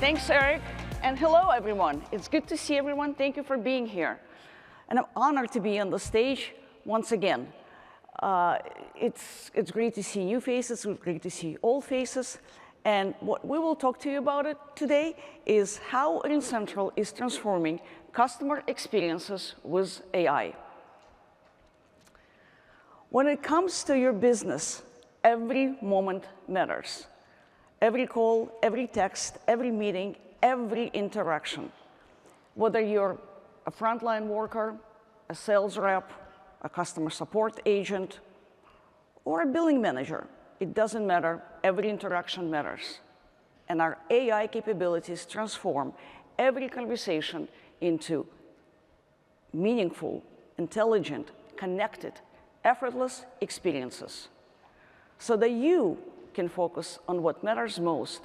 Thanks, Eric. And hello, everyone. It's good to see everyone. Thank you for being here. And I'm honored to be on the stage once again. It's great to see new faces. It's great to see old faces. And what we will talk to you about it today is how RingCentral is transforming customer experiences with AI. When it comes to your business, every moment matters. Every call, every text, every meeting, every interaction. Whether you're a frontline worker, a sales rep, a customer support agent, or a billing manager, it doesn't matter. Every interaction matters. And our AI capabilities transform every conversation into meaningful, intelligent, connected, effortless experiences so that you can focus on what matters most,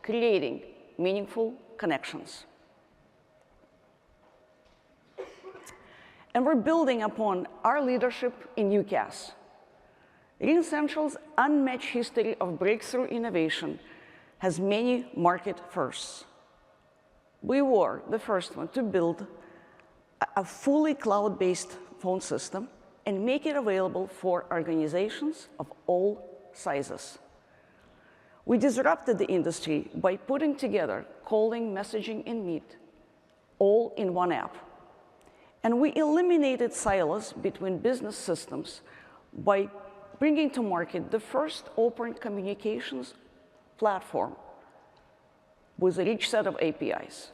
creating meaningful connections. And we're building upon our leadership in UCaaS. RingCentral's unmatched history of breakthrough innovation has many market firsts. We were the first one to build a fully cloud-based phone system and make it available for organizations of all sizes. We disrupted the industry by putting together calling, messaging, and Meet all in one app. And we eliminated silos between business systems by bringing to market the first open communications platform with a rich set of APIs.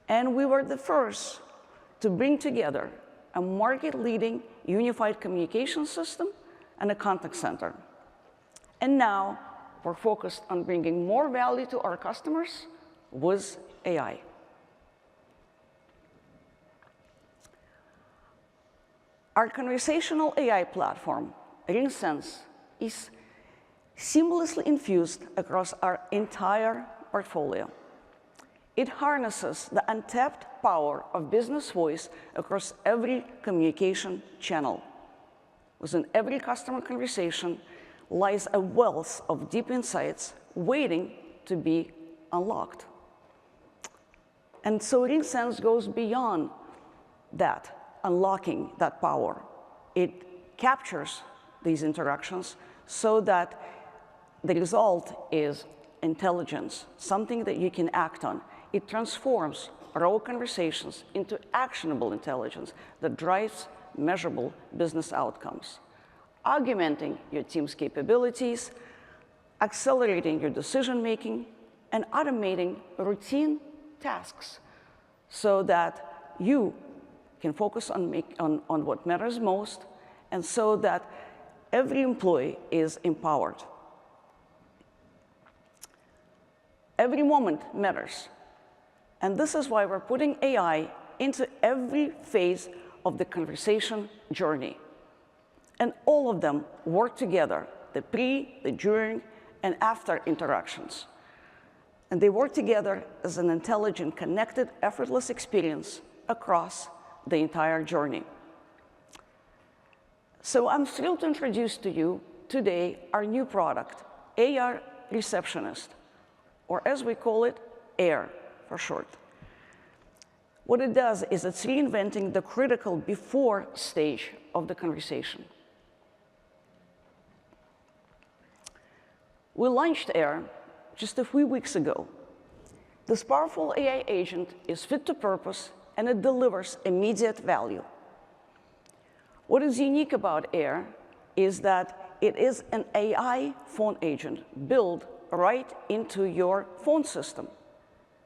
And we were the first to bring together a market-leading unified communication system and a contact center. And now we're focused on bringing more value to our customers with AI. Our conversational AI platform, RingSense, is seamlessly infused across our entire portfolio. It harnesses the untapped power of business voice across every communication channel. Within every customer conversation lies a wealth of deep insights waiting to be unlocked. And so RingSense goes beyond that, unlocking that power. It captures these interactions so that the result is intelligence, something that you can act on. It transforms raw conversations into actionable intelligence that drives measurable business outcomes, augmenting your team's capabilities, accelerating your decision-making, and automating routine tasks so that you can focus on what matters most and so that every employee is empowered. Every moment matters. And this is why we're putting AI into every phase of the conversation journey. And all of them work together, the pre, the during, and after interactions. And they work together as an intelligent, connected, effortless experience across the entire journey. So I'm thrilled to introduce to you today our new product, AI Receptionist, or as we call it, AIR for short. What it does is it's reinventing the critical before stage of the conversation. We launched AIR just a few weeks ago. This powerful AI agent is fit to purpose, and it delivers immediate value. What is unique about AIR is that it is an AI phone agent built right into your phone system.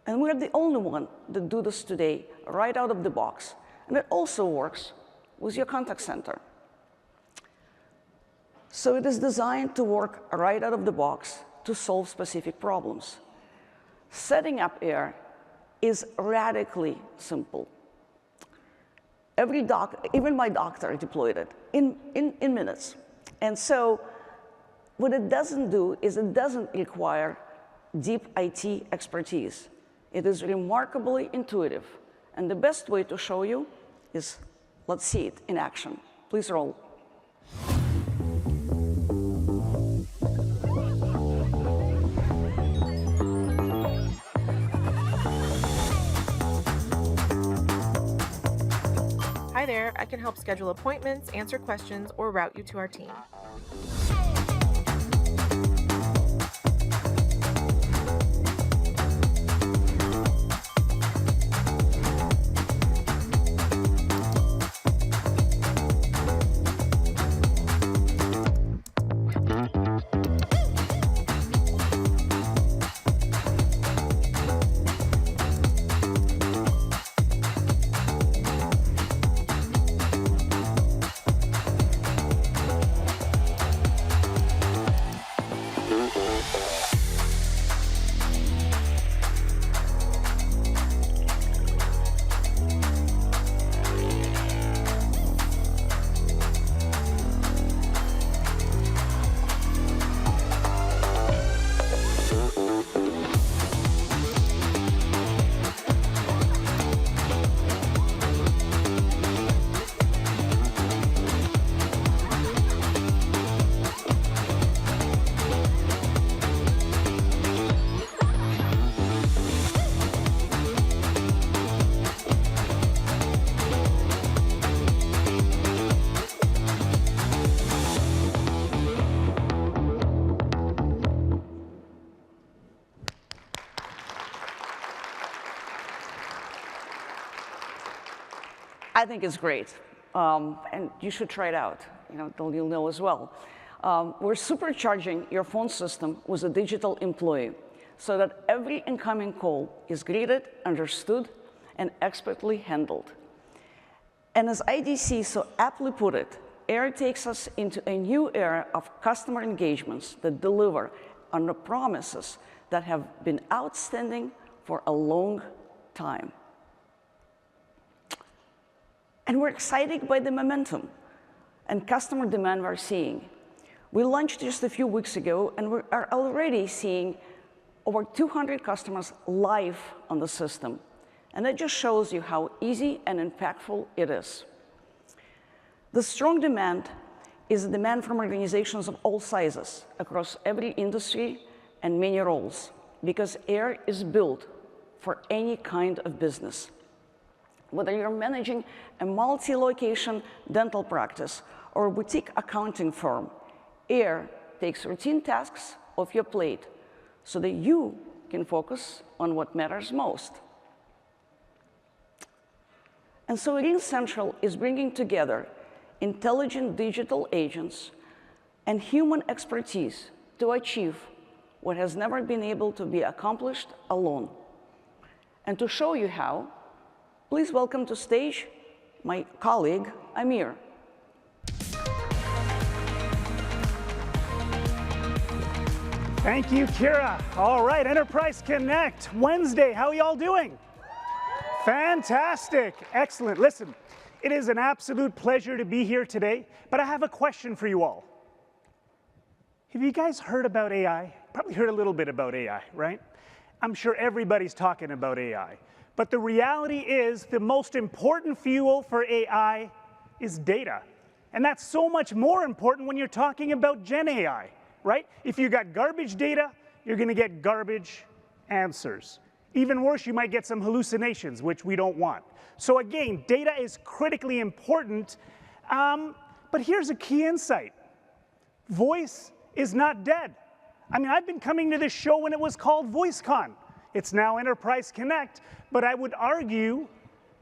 And we're the only one that do this today right out of the box. And it also works with your contact center. So it is designed to work right out of the box to solve specific problems. Setting up AIR is radically simple. Even my doctor deployed it in minutes. And so what it doesn't do is it doesn't require deep IT expertise. It is remarkably intuitive. And the best way to show you is, let's see it in action. Please roll. Hi there, I can help schedule appointments, answer questions, or route you to our team. I think it's great, and you should try it out. You'll know as well. We're supercharging your phone system with a digital employee so that every incoming call is greeted, understood, and expertly handled. And as IDC so aptly put it, AI takes us into a new era of customer engagements that deliver on the promises that have been outstanding for a long time. And we're excited by the momentum and customer demand we're seeing. We launched just a few weeks ago, and we are already seeing over 200 customers live on the system. And that just shows you how easy and impactful it is. The strong demand is a demand from organizations of all sizes across every industry and many roles, because AI is built for any kind of business. Whether you're managing a multi-location dental practice or a boutique accounting firm, AI takes routine tasks off your plate so that you can focus on what matters most. And so RingCentral is bringing together intelligent digital agents and human expertise to achieve what has never been able to be accomplished alone. And to show you how, please welcome to stage my colleague, Amir. Thank you, Kira. All right, Enterprise Connect, Wednesday. How are y'all doing? Fantastic. Excellent. Listen, it is an absolute pleasure to be here today, but I have a question for you all. Have you guys heard about AI? Probably heard a little bit about AI, right? I'm sure everybody's talking about AI. But the reality is the most important fuel for AI is data. And that's so much more important when you're talking about Gen AI, right? If you got garbage data, you're going to get garbage answers. Even worse, you might get some hallucinations, which we don't want. So again, data is critically important. But here's a key insight. Voice is not dead. I mean, I've been coming to this show when it was called VoiceCon. It's now Enterprise Connect, but I would argue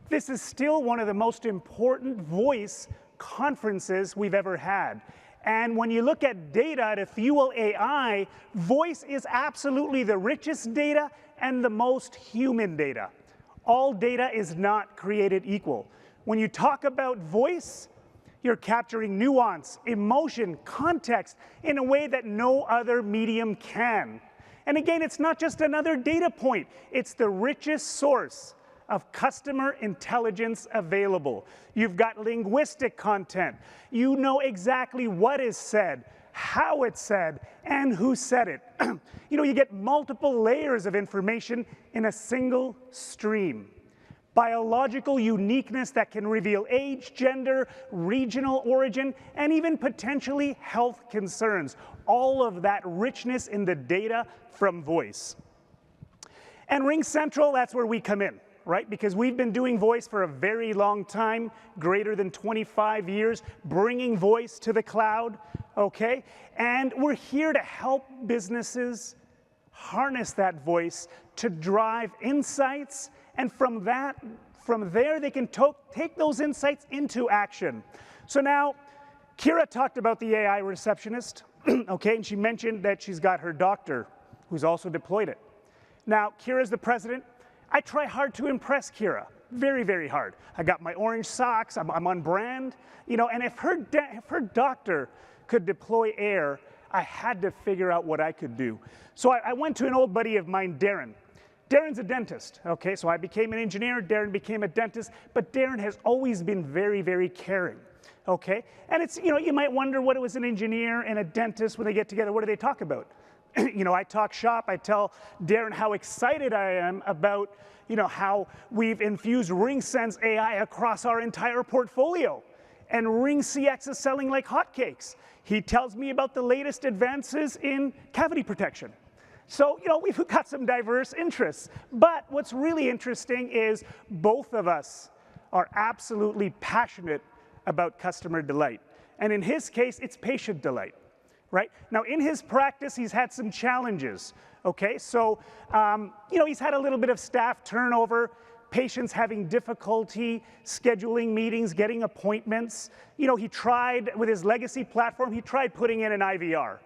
this is still one of the most important voice conferences we've ever had. And when you look at data to fuel AI, voice is absolutely the richest data and the most human data. All data is not created equal. When you talk about voice, you're capturing nuance, emotion, context in a way that no other medium can. And again, it's not just another data point. It's the richest source of customer intelligence available. You've got linguistic content. You know exactly what is said, how it's said, and who said it. You get multiple layers of information in a single stream. Biological uniqueness that can reveal age, gender, regional origin, and even potentially health concerns. All of that richness in the data from voice. And RingCentral, that's where we come in. right? Because we've been doing voice for a very long time, greater than 25 years, bringing voice to the cloud, okay? And we're here to help businesses harness that voice to drive insights, and from there they can take those insights into action. So now, Kira talked about the AI receptionist, okay, and she mentioned that she's got her doctor who's also deployed it. Now, Kira's the president. I try hard to impress Kira, very, very hard. I got my orange socks, I'm on brand, you know, and if her doctor could deploy AIR, I had to figure out what I could do. So I went to an old buddy of mine, Darren. Darren's a dentist, okay, so I became an engineer, Darren became a dentist, but Darren has always been very, very caring, okay? And it's, you know, you might wonder what it was an engineer and a dentist when they get together, what do they talk about? You know, I talk shop, I tell Darren how excited I am about, you know, how we've infused RingSense AI across our entire portfolio. And RingCX is selling like hotcakes. He tells me about the latest advances in cavity protection. So, you know, we've got some diverse interests. But what's really interesting is both of us are absolutely passionate about customer delight. And in his case, it's patient delight. Right? Now, in his practice, he's had some challenges, okay? So, you know, he's had a little bit of staff turnover, patients having difficulty scheduling meetings, getting appointments. You know, he tried, with his legacy platform, he tried putting in an IVR.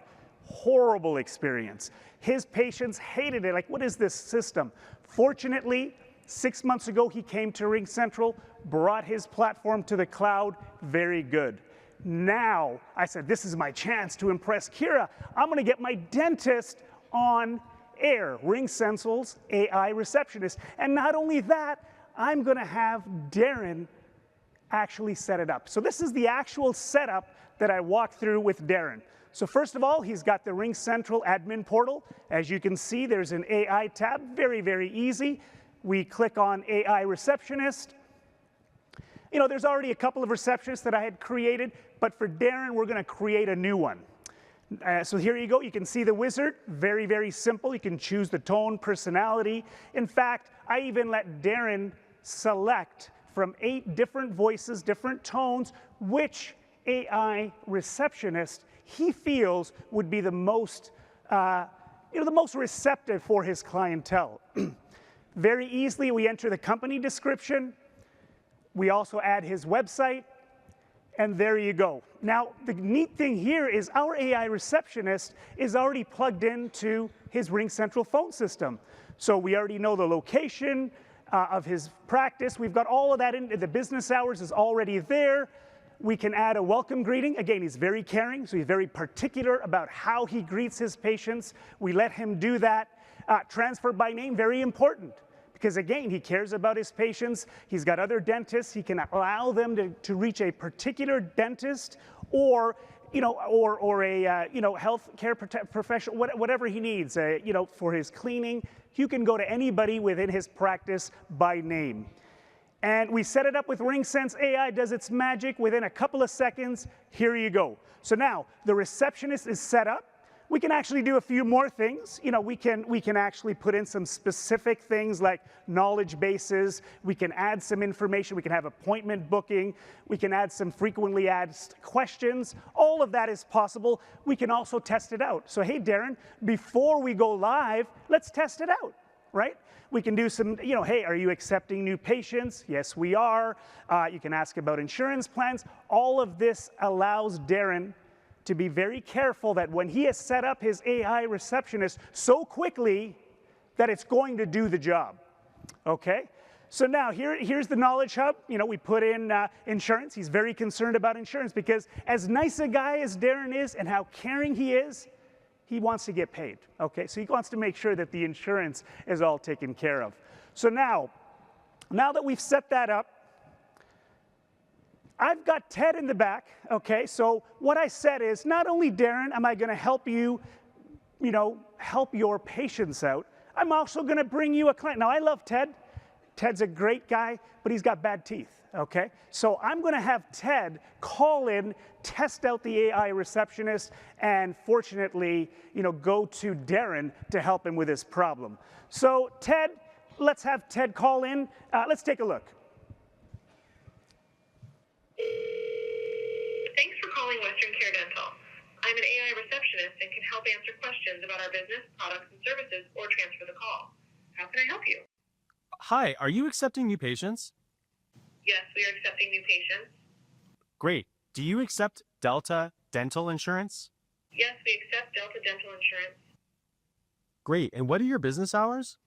Horrible experience. His patients hated it, like, what is this system? Fortunately, 6 months ago, he came to RingCentral, brought his platform to the cloud, very good. Now, I said, this is my chance to impress Kira. I'm going to get my dentist on AIR, RingCentral's AI receptionist. And not only that, I'm going to have Darren actually set it up. So this is the actual setup that I walked through with Darren. So first of all, he's got the RingCentral admin portal. As you can see, there's an AI tab, very, very easy. We click on AI receptionist. You know, there's already a couple of receptionists that I had created, but for Darren, we're going to create a new one. So here you go. You can see the wizard. Very, very simple. You can choose the tone, personality. In fact, I even let Darren select from 8 different voices, different tones, which AI receptionist he feels would be the most, you know, the most receptive for his clientele. Very easily, we enter the company description. We also add his website, and there you go. Now, the neat thing here is our AI receptionist is already plugged into his RingCentral phone system. So we already know the location of his practice. We've got all of that in. The business hours is already there. We can add a welcome greeting. Again, he's very caring, so he's very particular about how he greets his patients. We let him do that. Transfer by name, very important. Because again, he cares about his patients. He's got other dentists. He can allow them to reach a particular dentist, or you know, or a you know, healthcare professional, whatever he needs. You know, for his cleaning, you can go to anybody within his practice by name. And we set it up with RingSense AI. Does its magic within a couple of seconds. Here you go. So now the receptionist is set up. We can actually do a few more things. You know, we can actually put in some specific things like knowledge bases. We can add some information. We can have appointment booking. We can add some frequently asked questions. All of that is possible. We can also test it out. So, hey, Darren, before we go live, let's test it out, right? We can do some, you know, hey, are you accepting new patients? Yes, we are. You can ask about insurance plans. All of this allows Darren to be very careful that when he has set up his AI receptionist so quickly that it's going to do the job, okay? So now here's the Knowledge Hub. You know, we put in insurance. He's very concerned about insurance because as nice a guy as Darren is and how caring he is, he wants to get paid, okay? So he wants to make sure that the insurance is all taken care of. So now that we've set that up, I've got Ted in the back, okay? So what I said is, not only, Darren, am I going to help you, you know, help your patients out, I'm also going to bring you a client. Now, I love Ted. Ted's a great guy, but he's got bad teeth, okay? So I'm going to have Ted call in, test out the AI receptionist, and fortunately, you know, go to Darren to help him with his problem. So, Ted, let's have Ted call in. Let's take a look. Thanks for calling Western Care Dental. I'm an AI receptionist and can help answer questions about our business, products, and services, or transfer the call. How can I help you? Hi, are you accepting new patients? Yes, we are accepting new patients. Great. Do you accept Delta Dental Insurance? Yes, we accept Delta Dental Insurance. Great. And what are your business hours?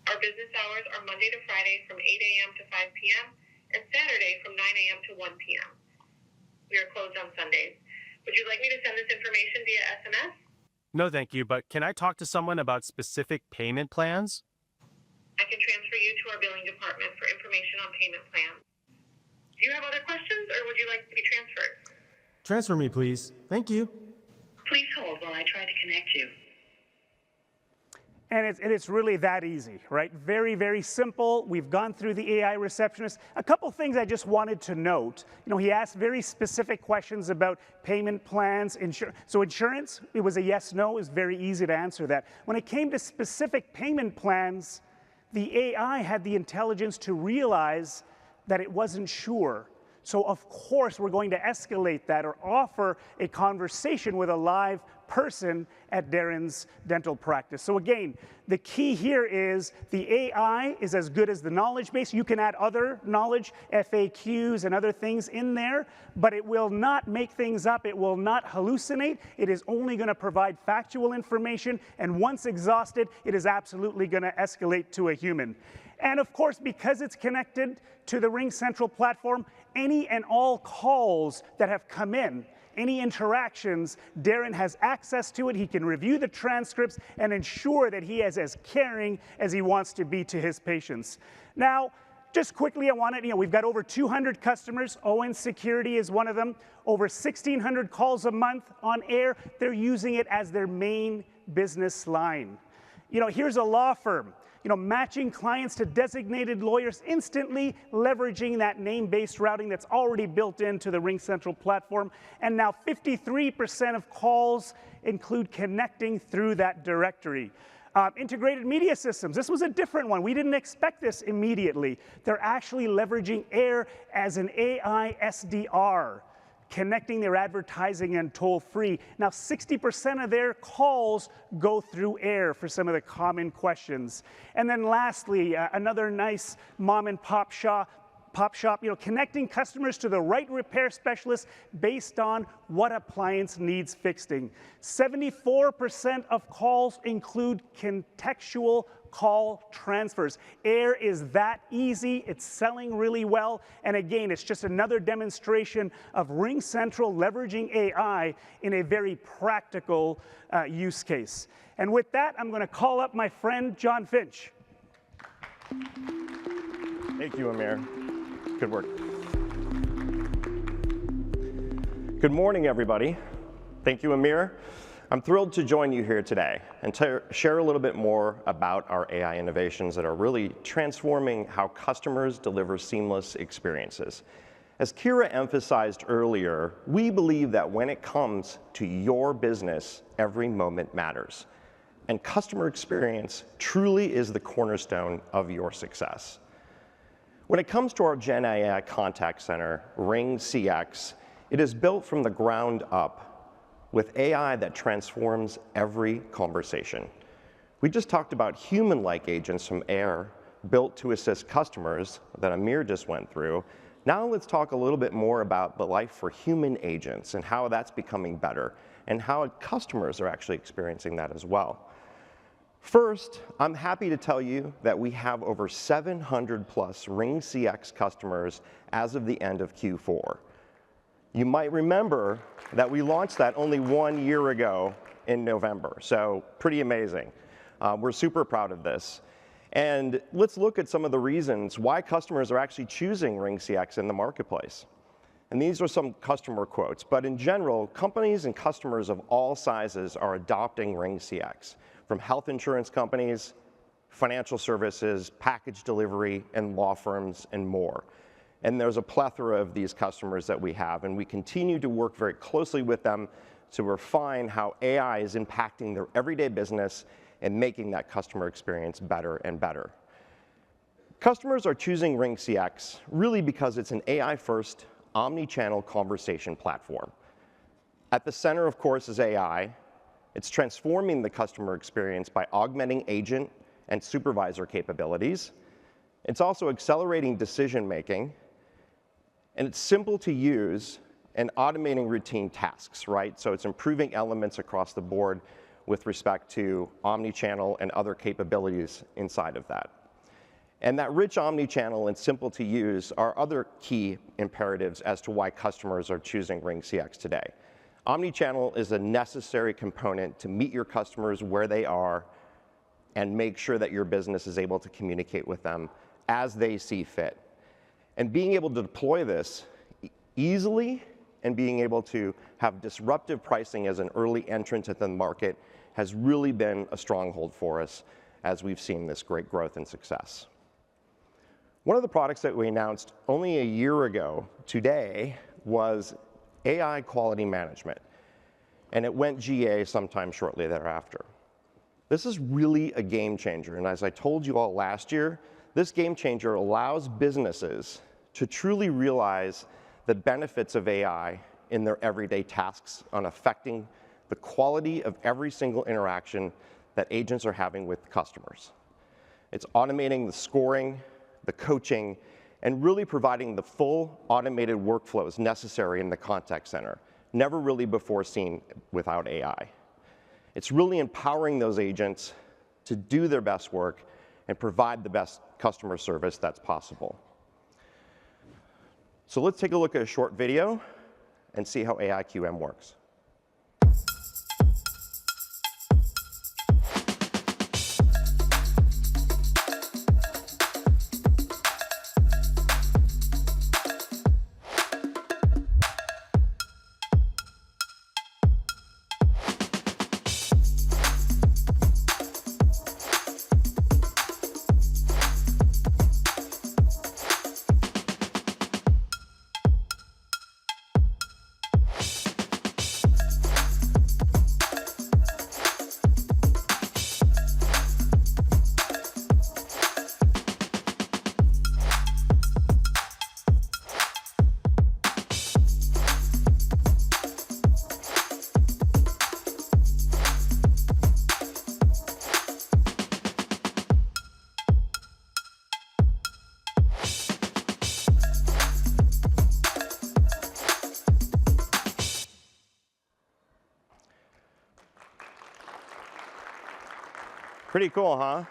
Our business hours are Monday to Friday from 8 a.m. to 5 p.m. and Saturday from 9 a.m. to 1 p.m. We are closed on Sundays. Would you like me to send this information via SMS? No, thank you, but can I talk to someone about specific payment plans? I can transfer you to our billing department for information on payment plans. Do you have other questions, or would you like to be transferred? Transfer me, please. Thank you. Please hold while I try to connect you. And it's really that easy, right? Very, very simple. We've gone through the AI receptionist. A couple things I just wanted to note. You know, he asked very specific questions about payment plans, insurance. So insurance, it was a yes, no. It was very easy to answer that. When it came to specific payment plans, the AI had the intelligence to realize that it wasn't sure. So of course we're going to escalate that or offer a conversation with a live person at Darren's dental practice. So again, the key here is the AI is as good as the knowledge base. You can add other knowledge, FAQs and other things in there, but it will not make things up. It will not hallucinate. It is only going to provide factual information, and once exhausted, it is absolutely going to escalate to a human. And of course, because it's connected to the RingCentral platform, any and all calls that have come in, any interactions, Darren has access to it. He can review the transcripts and ensure that he is as caring as he wants to be to his patients. Now, just quickly, I wanted, we've got over 200 customers. Owen Security is one of them. Over 1,600 calls a month on air. They're using it as their main business line. Here's a law firm. Matching clients to designated lawyers instantly, leveraging that name-based routing that's already built into the RingCentral platform. And now 53% of calls include connecting through that directory. Integrated media systems. This was a different one. We didn't expect this immediately. They're actually leveraging AIR as an AI SDR, connecting their advertising and toll-free. Now, 60% of their calls go through AIR for some of the common questions. And then lastly, another nice mom and pop shop, connecting customers to the right repair specialist based on what appliance needs fixing. 74% of calls include contextual call transfers. AIR is that easy. It's selling really well. And again, it's just another demonstration of RingCentral leveraging AI in a very practical use case. And with that, I'm going to call up my friend, John Finch. Thank you, Amir. Good work. Good morning, everybody. Thank you, Amir. I'm thrilled to join you here today and to share a little bit more about our AI innovations that are really transforming how customers deliver seamless experiences. As Kira emphasized earlier, we believe that when it comes to your business, every moment matters. And customer experience truly is the cornerstone of your success. When it comes to our Gen AI contact center, RingCX, it is built from the ground up with AI that transforms every conversation. We just talked about human-like agents from AIR built to assist customers that Amir just went through. Now let's talk a little bit more about the life for human agents and how that's becoming better and how customers are actually experiencing that as well. First, I'm happy to tell you that we have over 700 plus RingCX customers as of the end of Q4. You might remember that we launched that only 1 year ago in November, so pretty amazing. We're super proud of this. And let's look at some of the reasons why customers are actually choosing RingCX in the marketplace. And these are some customer quotes, but in general, companies and customers of all sizes are adopting RingCX, from health insurance companies, financial services, package delivery, and law firms, and more. And there's a plethora of these customers that we have, and we continue to work very closely with them to refine how AI is impacting their everyday business and making that customer experience better and better. Customers are choosing RingCX really because it's an AI-first, omni-channel conversation platform. At the center, of course, is AI. It's transforming the customer experience by augmenting agent and supervisor capabilities. It's also accelerating decision-making, and it's simple to use and automating routine tasks, right? So it's improving elements across the board with respect to omni-channel and other capabilities inside of that. And that rich omni-channel and simple to use are other key imperatives as to why customers are choosing RingCX today. Omni-channel is a necessary component to meet your customers where they are and make sure that your business is able to communicate with them as they see fit. And being able to deploy this easily and being able to have disruptive pricing as an early entrant at the market has really been a stronghold for us as we've seen this great growth and success. One of the products that we announced only a year ago today was AI quality management, and it went GA sometime shortly thereafter. This is really a game changer, and as I told you all last year, this game changer allows businesses to truly realize the benefits of AI in their everyday tasks on affecting the quality of every single interaction that agents are having with customers. It's automating the scoring, the coaching, and really providing the full automated workflows necessary in the contact center, never really before seen without AI. It's really empowering those agents to do their best work and provide the best customer service that's possible. So let's take a look at a short video and see how AI QM works. Pretty cool, huh?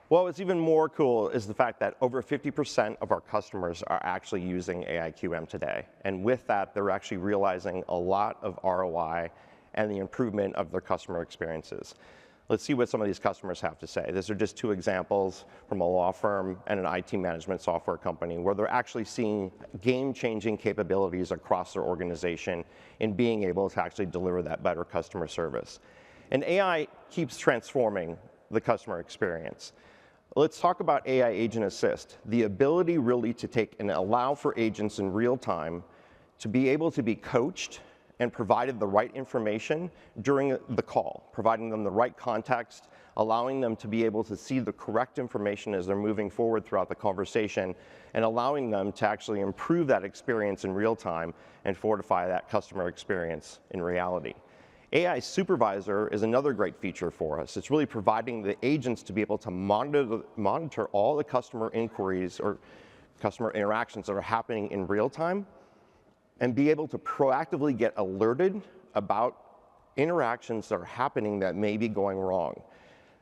Well, what's even more cool is the fact that over 50% of our customers are actually using AI QM today. And with that, they're actually realizing a lot of ROI and the improvement of their customer experiences. Let's see what some of these customers have to say. These are just two examples from a law firm and an IT management software company where they're actually seeing game-changing capabilities across their organization in being able to actually deliver that better customer service. And AI keeps transforming the customer experience. Let's talk about AI Agent Assist, the ability really to take and allow for agents in real time to be able to be coached and provided the right information during the call, providing them the right context, allowing them to be able to see the correct information as they're moving forward throughout the conversation, and allowing them to actually improve that experience in real time and fortify that customer experience in reality. AI Supervisor is another great feature for us. It's really providing the agents to be able to monitor all the customer inquiries or customer interactions that are happening in real time and be able to proactively get alerted about interactions that are happening that may be going wrong.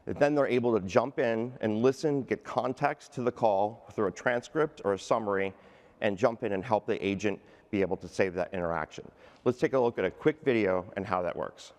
Then they're able to jump in and listen, get context to the call through a transcript or a summary, and jump in and help the agent be able to save that interaction. Let's take a look at a quick video and how that works.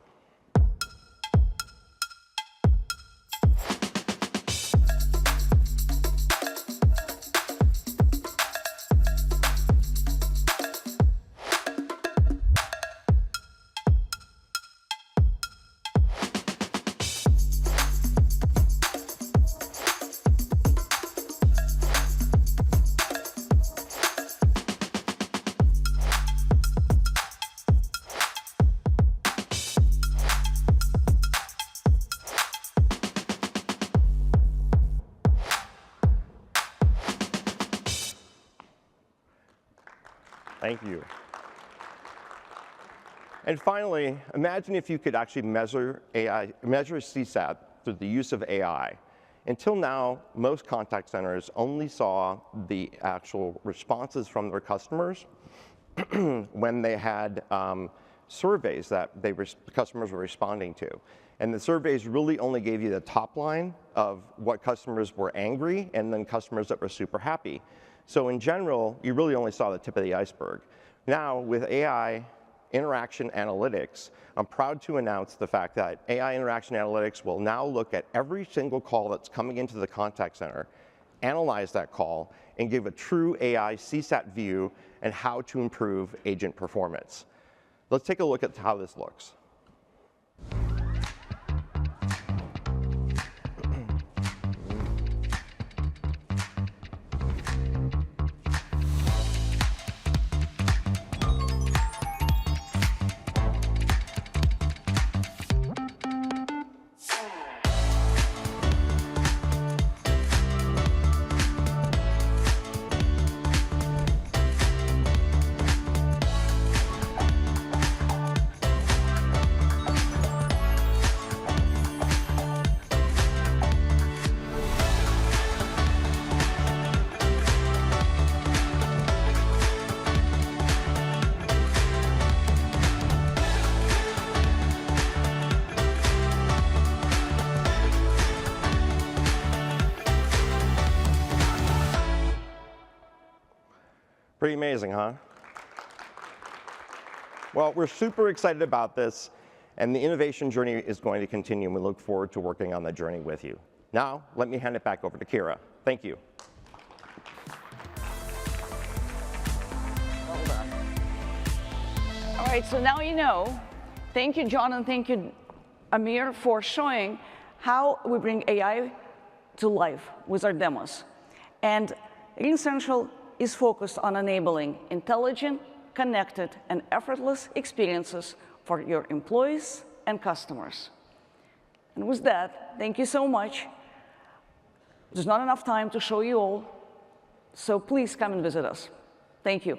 Thank you. And finally, imagine if you could actually measure CSAT through the use of AI. Until now, most contact centers only saw the actual responses from their customers when they had surveys that customers were responding to. And the surveys really only gave you the top line of what customers were angry and then customers that were super happy. So in general, you really only saw the tip of the iceberg. Now, with AI interaction analytics, I'm proud to announce the fact that AI interaction analytics will now look at every single call that's coming into the contact center, analyze that call, and give a true AI CSAT view and how to improve agent performance. Let's take a look at how this looks. Pretty amazing, huh? Well, we're super excited about this, and the innovation journey is going to continue, and we look forward to working on that journey with you. Now, let me hand it back over to Kira. Thank you. Well done. All right, so now you know. Thank you, John, and thank you, Amir, for showing how we bring AI to life with our demos. And RingCentral is focused on enabling intelligent, connected, and effortless experiences for your employees and customers. And with that, thank you so much. There's not enough time to show you all, so please come and visit us. Thank you.